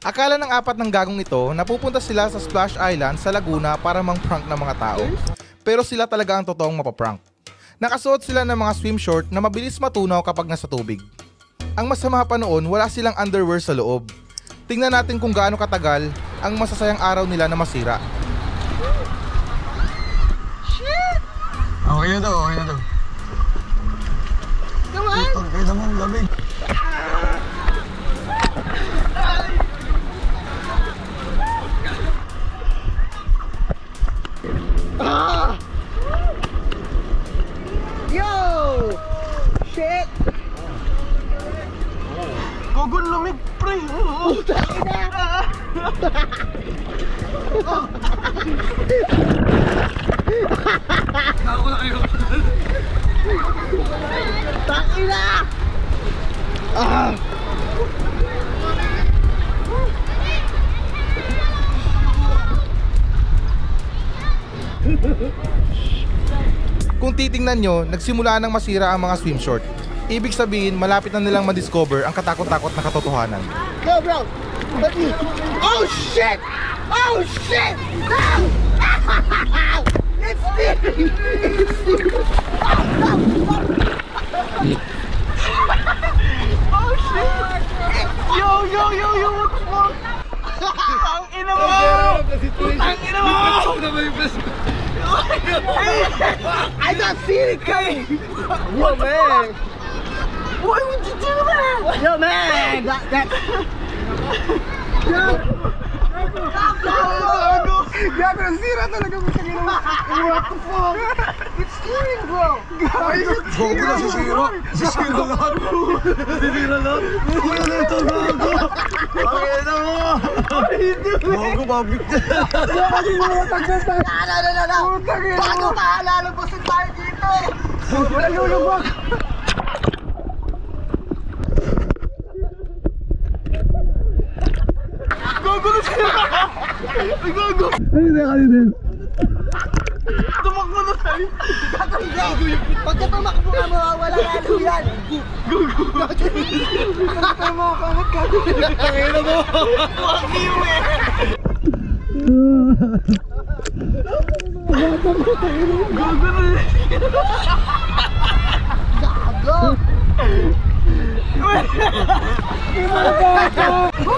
Akala ng apat ng gagong ito na pupunta sila sa Splash Island sa Laguna para mang-prank ng mga tao. Pero sila talaga ang totoong mapaprank. Nakasuot sila ng mga swim short na mabilis matunaw kapag nasa tubig. Ang masama pa noon, wala silang underwear sa loob. Tingnan natin kung gaano katagal ang masasayang araw nila na masira. Shit! Okay na daw, okay na daw. Come on! Okay naman, lamig. Ah! Yo! Shit! Gogon lamig, pre. Putang ina! Ako na kayo. Tangina! Ah! Kung titingnan nyo, nagsimula nang masira ang mga swim short. Ibig sabihin, malapit na nilang ma-discover ang katakot-takot na katotohanan. Go, bro! Let me... Oh, shit! Oh, shit! Ah! It's steering! It's steering! Oh, shit! Yo, yo, yo, yo! What the fuck? Ang ina mo! Ang ina mo! I got steering coming! Yo, man! Why would you do that? Yo, man! That's... Gago, nasira talaga mo sa ginawa. What the fuck? It's steering, bro! Gogo na sisira. Sisira lahat. Sisira lahat. Sisira na ito, gogo. Okay na mo. Gogo, mabit na. Paano maalalabasin tayo dito? Wala lulubog! Gogo na siya! Ay, gogo! Ay, hindi din. Tumakbo na tayo! Gago yung puto! Pagka tumakbo ka, mawawala lalo yan! Gogo! Pagka makakangat ka! Tangin na mo. Fuck you, eh! Gogo na siya! Gago! Di mo na gago!